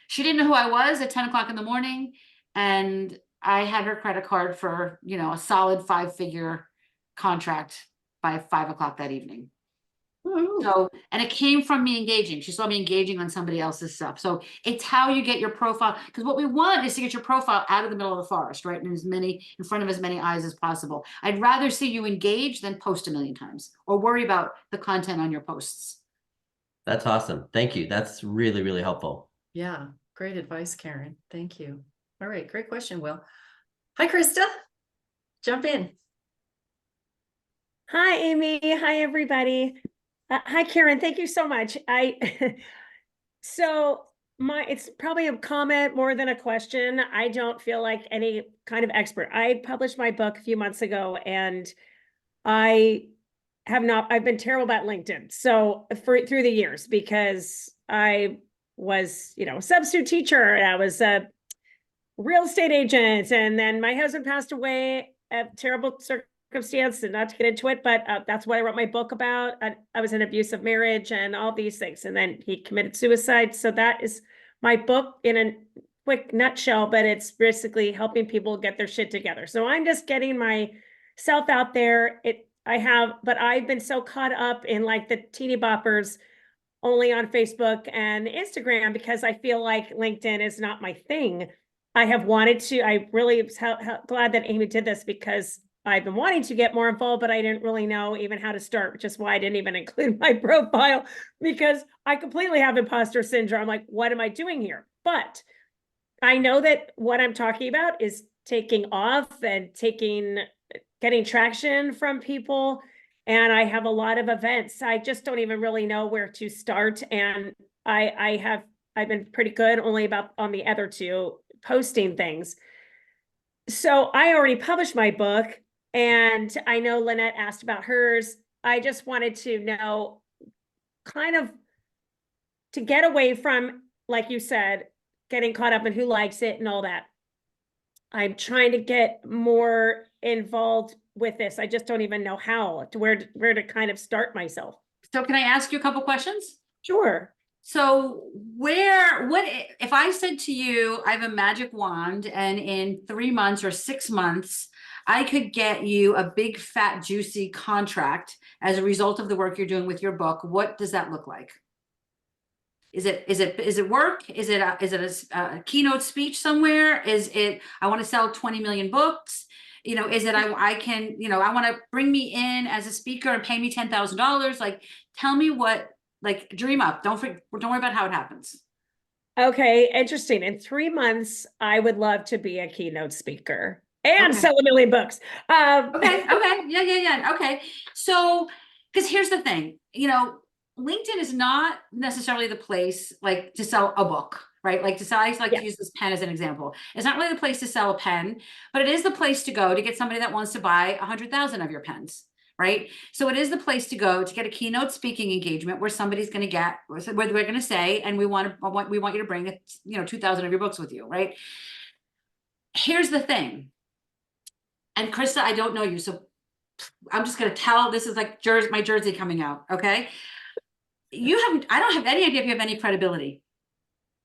She didn't know who I was at 10 o'clock in the morning. And I had her credit card for, you know, a solid 5-figure contract by 5 o'clock that evening. So, and it came from me engaging. She saw me engaging on somebody else's stuff. So it's how you get your profile, because what we want is to get your profile out of the middle of the forest, right? And in front of as many eyes as possible. I'd rather see you engage than post a million times or worry about the content on your posts. That's awesome. Thank you. That's really, really helpful. Yeah, great advice, Karen. Thank you. All right, great question, Will. Hi, Krista. Jump in. Hi, Amy. Hi, everybody. Hi, Karen. Thank you so much. So it's probably a comment more than a question. I don't feel like any kind of expert. I published my book a few months ago and I've been terrible about LinkedIn. So through the years, because I was, a substitute teacher, and I was a real estate agent. And then my husband passed away, a terrible circumstance, and not to get into it, but that's what I wrote my book about. I was in an abusive marriage and all these things. And then he committed suicide. So that is my book in a quick nutshell, but it's basically helping people get their shit together. So I'm just getting myself out there. But I've been so caught up in like the teeny boppers only on Facebook and Instagram because I feel like LinkedIn is not my thing. I really was glad that Amy did this because I've been wanting to get more involved, but I didn't really know even how to start, which is why I didn't even include my profile because I completely have imposter syndrome. Like, what am I doing here? But I know that what I'm talking about is taking off and getting traction from people. And I have a lot of events. I just don't even really know where to start. And I've been pretty good only about on the other two posting things. So I already published my book and I know Lynette asked about hers. I just wanted to know kind of to get away from, like you said, getting caught up in who likes it and all that. I'm trying to get more involved with this. I just don't even know how, to where to kind of start myself. So can I ask you a couple questions? Sure. So if I said to you, I have a magic wand and in 3 months or 6 months, I could get you a big, fat, juicy contract as a result of the work you're doing with your book, what does that look like? Is it work? Is it a keynote speech somewhere? Is it, I want to sell 20 million books? You know, is it, I can, you know, I want to bring me in as a speaker and pay me $10,000. Like, tell me what, like, dream up. Don't worry about how it happens. Okay, interesting. In 3 months, I would love to be a keynote speaker and Okay. sell 1 million books. Okay. Yeah. Okay. So, because here's the thing, you know, LinkedIn is not necessarily the place like to sell a book, right? Like to sell, I like to use this pen as an example. It's not really the place to sell a pen, but it is the place to go to get somebody that wants to buy 100,000 of your pens, right? So it is the place to go to get a keynote speaking engagement where somebody's going to get, where we're going to say, and we want you to bring, 2,000 of your books with you, right? Here's the thing. And Krista, I don't know you, so I'm just going to tell, this is like my jersey coming out. Okay. I don't have any idea if you have any credibility,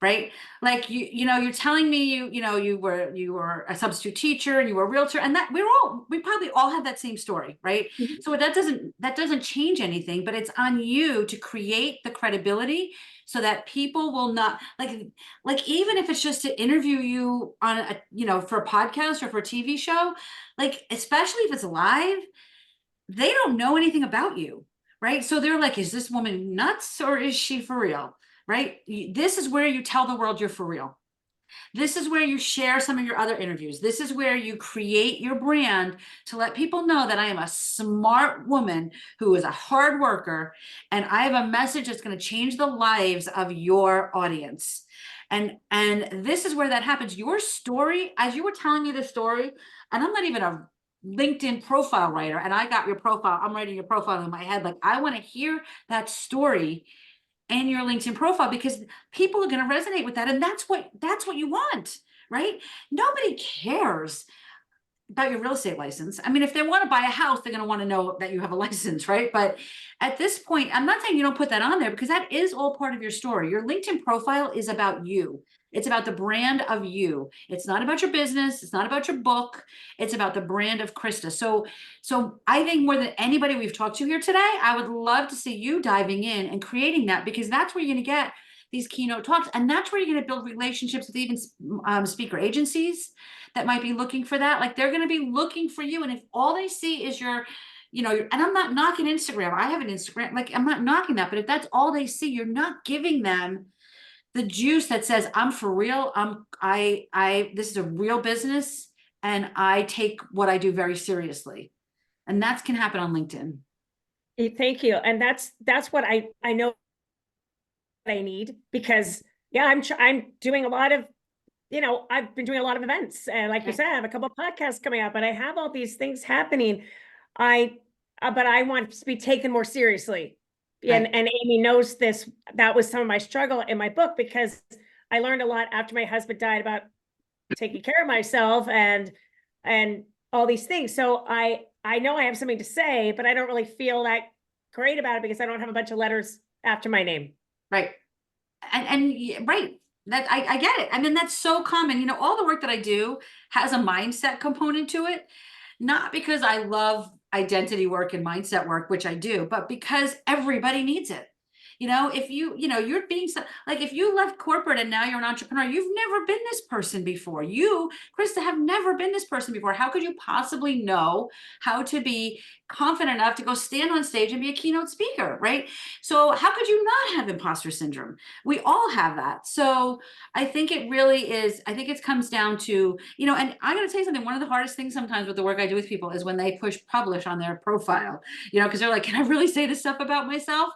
right? Like you're telling me you were a substitute teacher and you were a realtor, and that we probably all have that same story, right? Mhm. So that doesn't change anything, but it's on you to create the credibility so that people will not like even if it's just to interview you on for a podcast or for a TV show, like especially if it's live, they don't know anything about you, right? So they're like, is this woman nuts or is she for real? Right? This is where you tell the world you're for real. This is where you share some of your other interviews. This is where you create your brand to let people know that I am a smart woman who is a hard worker, and I have a message that's going to change the lives of your audience. And this is where that happens. Your story, as you were telling me the story, and I'm not even a LinkedIn profile writer, and I got your profile, I'm writing your profile in my head. Like, I want to hear that story and your LinkedIn profile because people are going to resonate with that. And that's what you want, right? Nobody cares about your real estate license. I mean, if they want to buy a house, they're going to want to know that you have a license, right? But at this point, I'm not saying you don't put that on there because that is all part of your story. Your LinkedIn profile is about you. It's about the brand of you. It's not about your business. It's not about your book. It's about the brand of Krista. So I think more than anybody we've talked to here today, I would love to see you diving in and creating that, because that's where you're going to get these keynote talks. And that's where you're going to build relationships with even speaker agencies that might be looking for that. Like, they're going to be looking for you. And if all they see is your, and I'm not knocking Instagram. I have an Instagram, like, I'm not knocking that, but if that's all they see, you're not giving them the juice that says, I'm for real. This is a real business and I take what I do very seriously. And that can happen on LinkedIn. Thank you. And that's what I know I need, because I'm doing a lot of, I've been doing a lot of events, and like you said, I have a couple of podcasts coming up, and I have all these things happening. But I want to be taken more seriously. And Amy knows this. That was some of my struggle in my book, because I learned a lot after my husband died about taking care of myself and all these things. So I know I have something to say, but I don't really feel that great about it because I don't have a bunch of letters after my name. Right. And right. That I get it. I mean, that's so common. All the work that I do has a mindset component to it, not because I love identity work and mindset work, which I do, but because everybody needs it. If you're being like, if you left corporate and now you're an entrepreneur, you've never been this person before. You, Krista, have never been this person before. How could you possibly know how to be confident enough to go stand on stage and be a keynote speaker, right? So how could you not have imposter syndrome? We all have that. So I think it really is, I think it comes down to, and I'm going to tell you something, one of the hardest things sometimes with the work I do with people is when they push publish on their profile, because they're like, can I really say this stuff about myself?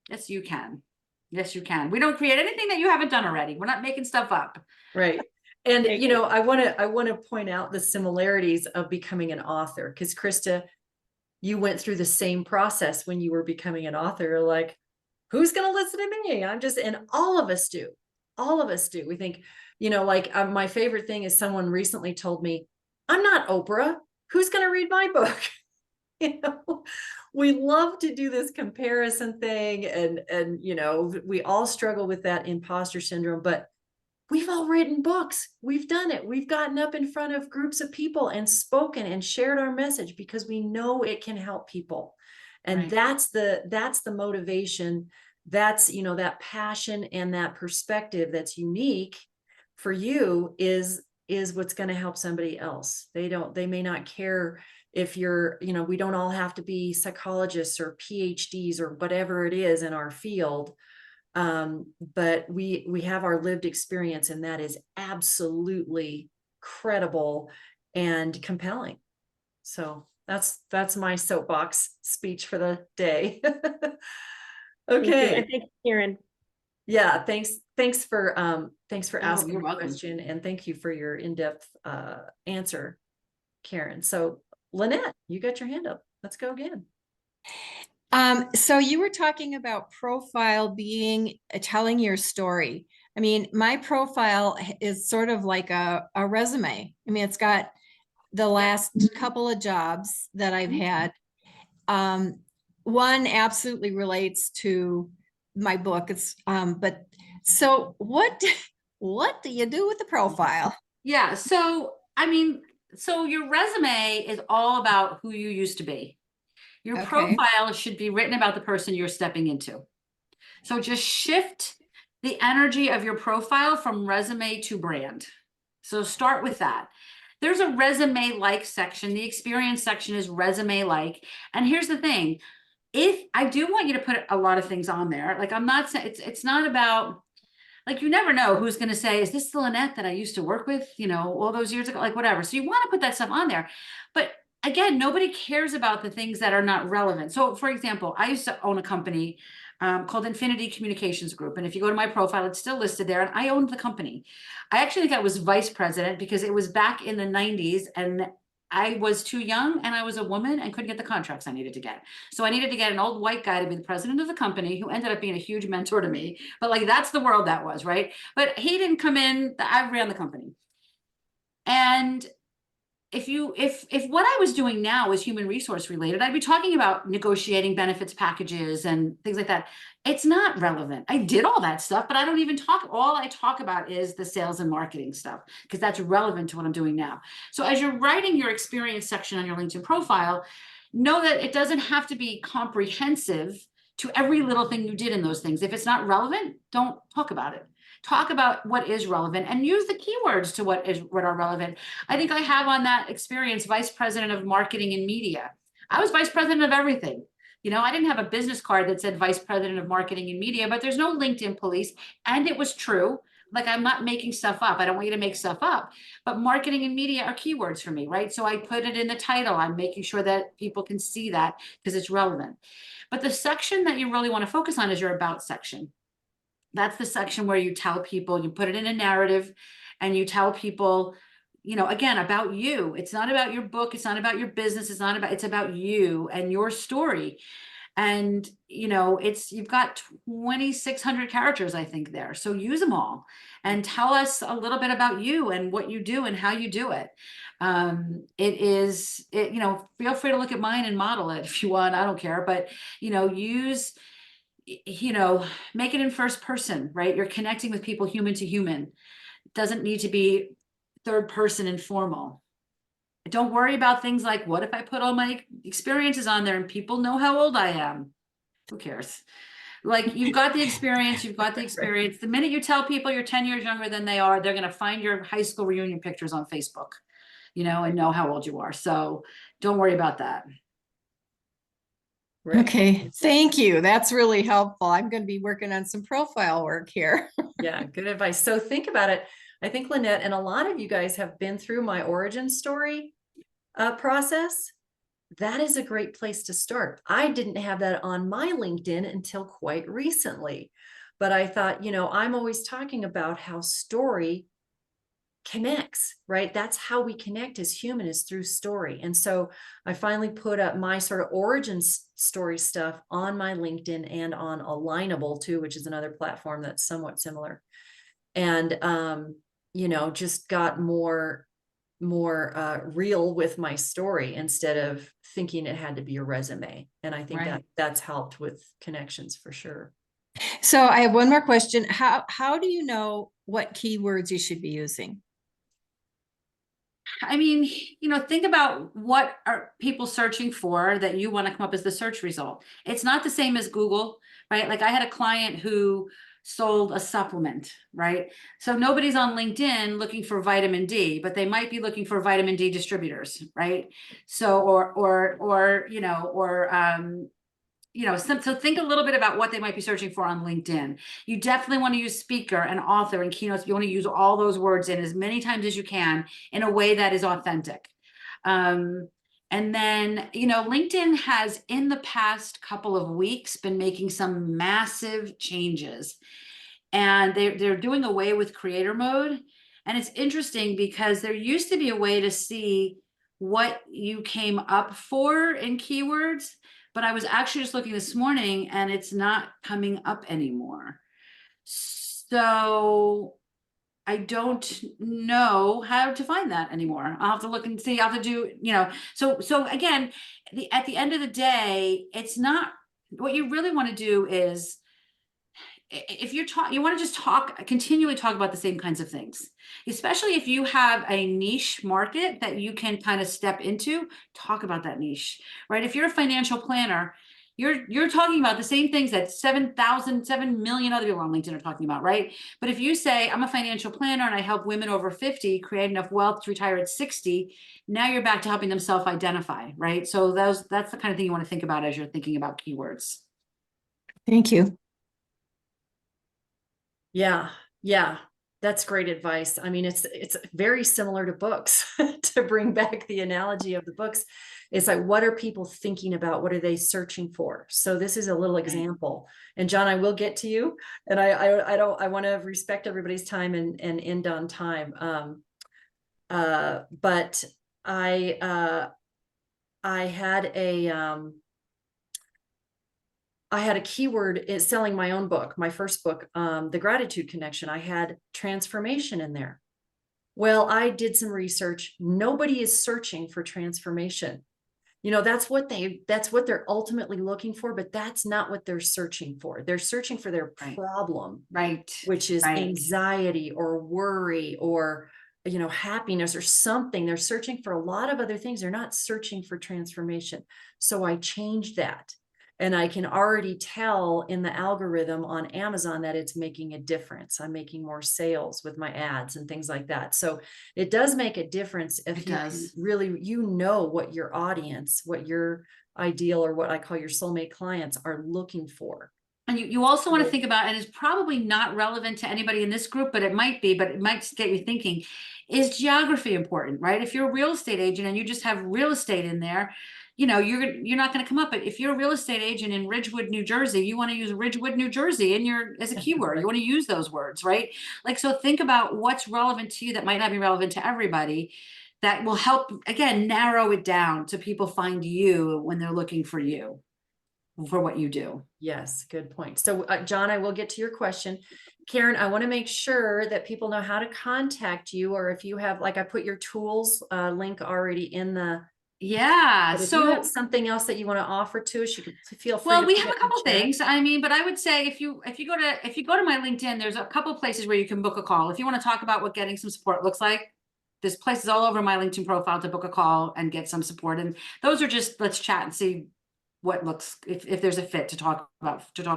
Yes, you can. Yes, you can. We don't create anything that you haven't done already. We're not making stuff up. Right. And, I want to point out the similarities of becoming an author, because Krista, you went through the same process when you were becoming an author. Like, who's going to listen to me? And all of us do. all of us do. We think, like my favorite thing is someone recently told me, I'm not Oprah. Who's going to read my book? We love to do this comparison thing, and we all struggle with that imposter syndrome, but we've all written books. We've done it. We've gotten up in front of groups of people and spoken and shared our message because we know it can help people. And Right. that's the motivation. That's, that passion and that perspective that's unique for you is what's going to help somebody else. They may not care if you're, we don't all have to be psychologists or PhDs or whatever it is in our field. But we have our lived experience, and that is absolutely credible and compelling. So that's my soapbox speech for the day. Okay. And thank you, Karen. Yeah, thanks for Oh, asking you're the welcome. question, and thank you for your in-depth answer, Karen. So Lynette, you got your hand up. Let's go again. So you were talking about profile being telling your story. I mean, my profile is sort of like a resume. I mean, it's got the last couple of jobs that I've had. One absolutely relates to my book. It's but so what do you do with the profile? Yeah. So, I mean, so your resume is all about who you used to be. Your Okay. profile should be written about the person you're stepping into. So just shift the energy of your profile from resume to brand. So start with that. There's a resume-like section. The experience section is resume-like. And here's the thing. If I do want you to put a lot of things on there, like I'm not saying it's not about, like, you never know who's going to say, is this the Lynette that I used to work with, all those years ago, like whatever. So you want to put that stuff on there. But again, nobody cares about the things that are not relevant. So for example, I used to own a company called Infinity Communications Group. And if you go to my profile, it's still listed there. And I owned the company. I actually think I was vice president because it was back in the 90s and I was too young and I was a woman and couldn't get the contracts I needed to get. So I needed to get an old white guy to be the president of the company, who ended up being a huge mentor to me. But like, that's the world that was, right? But he didn't come in, I ran the company. And if what I was doing now was human resource related, I'd be talking about negotiating benefits packages and things like that. It's not relevant. I did all that stuff, but I don't even all I talk about is the sales and marketing stuff, because that's relevant to what I'm doing now. So as you're writing your experience section on your LinkedIn profile, know that it doesn't have to be comprehensive to every little thing you did in those things. If it's not relevant, don't talk about it. Talk about what is relevant and use the keywords to what are relevant. I think I have on that experience, vice president of marketing and media. I was vice president of everything. I didn't have a business card that said vice president of marketing and media, but there's no LinkedIn police. And it was true. Like, I'm not making stuff up. I don't want you to make stuff up, but marketing and media are keywords for me, right? So I put it in the title. I'm making sure that people can see that because it's relevant. But the section that you really want to focus on is your about section. That's the section where you tell people, you put it in a narrative and you tell people, again, about you. It's not about your book. It's not about your business. It's about you and your story. And, you've got 2,600 characters, I think, there. So use them all and tell us a little bit about you and what you do and how you do it. Feel free to look at mine and model it if you want. I don't care, but, make it in first person, right? You're connecting with people human to human. It doesn't need to be third person informal. Don't worry about things like, what if I put all my experiences on there and people know how old I am? Who cares? Like, you've got the experience, The minute you tell people you're 10 years younger than they are, they're going to find your high school reunion pictures on Facebook, and know how old you are. So don't worry about that. Right. Okay, thank you. That's really helpful. I'm going to be working on some profile work here. Yeah, good advice. So think about it. I think Lynette and a lot of you guys have been through my origin story process. That is a great place to start. I didn't have that on my LinkedIn until quite recently, but I thought, I'm always talking about how story connects, right? That's how we connect as human, is through story. And so I finally put up my sort of origin story stuff on my LinkedIn and on Alignable too, which is another platform that's somewhat similar. and, you know, just got more real with my story instead of thinking it had to be a resume. And I think Right. that that's helped with connections for sure. So I have one more question. How do you know what keywords you should be using? I mean, think about what are people searching for that you want to come up as the search result. It's not the same as Google, right? Like I had a client who sold a supplement, right? So nobody's on LinkedIn looking for vitamin D, but they might be looking for vitamin D distributors, right? So, so think a little bit about what they might be searching for on LinkedIn. You definitely want to use speaker and author and keynotes. You want to use all those words in as many times as you can in a way that is authentic. And then, LinkedIn has in the past couple of weeks been making some massive changes, and they're doing away with creator mode. And it's interesting because there used to be a way to see what you came up for in keywords, but I was actually just looking this morning and it's not coming up anymore. So I don't know how to find that anymore. I'll have to look and see. I'll have to do, so again, at the end of the day, it's not what you really want to do is if you're talking, you want to just continually talk about the same kinds of things, especially if you have a niche market that you can kind of step into, talk about that niche, right? If you're a financial planner, you're talking about the same things that 7 million other people on LinkedIn are talking about, right? But if you say, I'm a financial planner and I help women over 50 create enough wealth to retire at 60, now you're back to helping them self-identify, right? So that's the kind of thing you want to think about as you're thinking about keywords. Thank you. Yeah. That's great advice. I mean, it's very similar to books. To bring back the analogy of the books, it's like, what are people thinking about? What are they searching for? So this is a little example. And John, I will get to you. And I want to respect everybody's time and end on time. But I had a keyword is selling my own book, my first book, The Gratitude Connection. I had transformation in there. Well, I did some research. Nobody is searching for transformation. That's what they're ultimately looking for, but that's not what they're searching for. They're searching for their problem, Right. which is Right. anxiety or worry or happiness or something. They're searching for a lot of other things. They're not searching for transformation. So I changed that. And I can already tell in the algorithm on Amazon that it's making a difference. I'm making more sales with my ads and things like that. So it does make a difference if you really, what your audience, what your ideal or what I call your soulmate clients are looking for. And you also want to think about, and it's probably not relevant to anybody in this group, but it might get you thinking, is geography important, right? If you're a real estate agent and you just have real estate in there, you're not going to come up. But if you're a real estate agent in Ridgewood, New Jersey, you want to use Ridgewood, New Jersey as a keyword. You want to use those words, right? Like, so think about what's relevant to you that might not be relevant to everybody. That will help, again, narrow it down so people find you when they're looking for you, for what you do. Yes, good point. So, John, I will get to your question. Karen, I want to make sure that people know how to contact you, or if you have, like, I put your tools link already in the. Yeah. But if so you have something else that you want to offer to us, you can feel free. Well, we have a couple things. I mean, but I would say if you go to my LinkedIn, there's a couple places where you can book a call. If you want to talk about what getting some support looks like, there's places all over my LinkedIn profile to book a call and get some support. And those are just, let's chat and see what if there's a fit to talk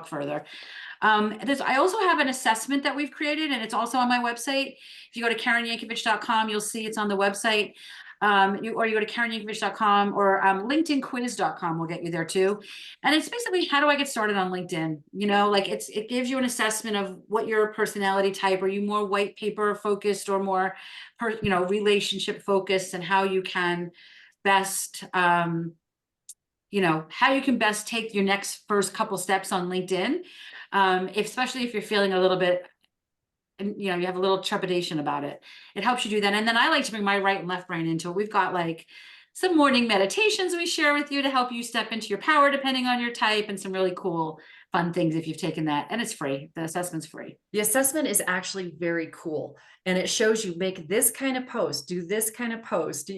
further. I also have an assessment that we've created, and it's also on my website. If you go to KarenYankovich.com, you'll see it's on the website. You go to KarenYankovich.com or LinkedInQuiz.com will get you there too. And it's basically, how do I get started on LinkedIn? It gives you an assessment of what your personality type. Are you more white paper focused or more, relationship focused, and how you can best, how you can best take your first couple steps on LinkedIn, especially if you're feeling a little bit, and you have a little trepidation about it. It helps you do that. And then I like to bring my right and left brain into it. We've got like some morning meditations we share with you to help you step into your power depending on your type, and some really cool fun things if you've taken that, and it's free. The assessment's free. The assessment is actually very cool, and it shows you make this kind of post, do this kind of post,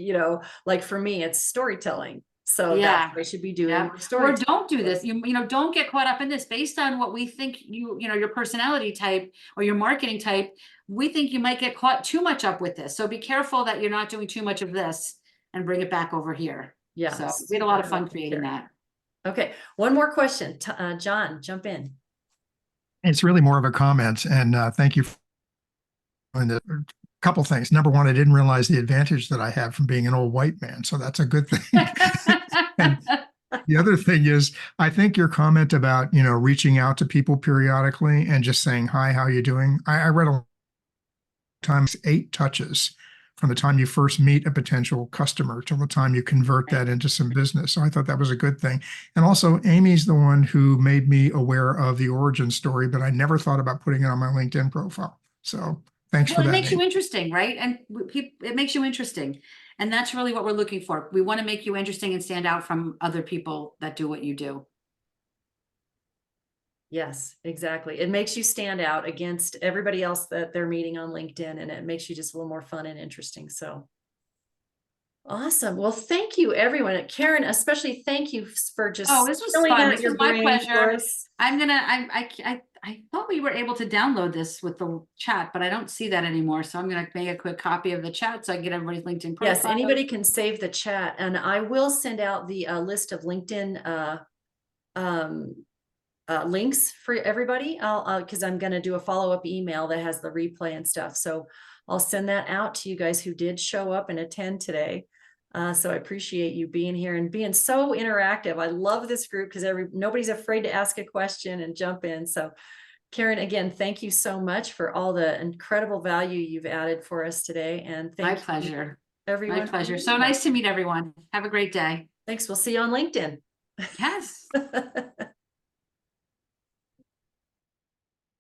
like for me, it's storytelling. So Yeah. that's what I should be doing. Yeah. more Or storytelling. don't do this. Don't get caught up in this based on what we think your personality type or your marketing type. We think you might get caught too much up with this. So be careful that you're not doing too much of this and bring it back over here. Yeah. So we had a lot of super fun creating that. Okay, one more question. John, jump in. It's really more of a comment, and thank you for doing this. A couple things. Number one, I didn't realize the advantage that I have from being an old white man, so that's a good thing. And the other thing is, I think your comment about, reaching out to people periodically and just saying, hi, how you doing? I read a times 8 touches from the time you first meet a potential customer till the time you convert that into some business. So I thought that was a good thing. And also, Amy's the one who made me aware of the origin story, but I never thought about putting it on my LinkedIn profile. So thanks for Well, it that. makes you Amy. interesting, right? And it makes you interesting. And that's really what we're looking for. We want to make you interesting and stand out from other people that do what you do. Yes, exactly. It makes you stand out against everybody else that they're meeting on LinkedIn, and it makes you just a little more fun and interesting. So awesome. Well, thank you, everyone. Karen, especially thank you for just This was filling fun. out This your was my brain for pleasure. us. I thought we were able to download this with the chat, but I don't see that anymore. So I'm going to make a quick copy of the chat so I can get everybody's LinkedIn profile. Yes, anybody can save the chat, and I will send out the list of LinkedIn links for everybody. Because I'm going to do a follow-up email that has the replay and stuff. So I'll send that out to you guys who did show up and attend today. So I appreciate you being here and being so interactive. I love this group because nobody's afraid to ask a question and jump in. So Karen, again, thank you so much for all the incredible value you've added for us today. And thank My you, pleasure. everyone. My pleasure. So nice to meet everyone. Have a great day. Thanks. We'll see you on LinkedIn. Yes.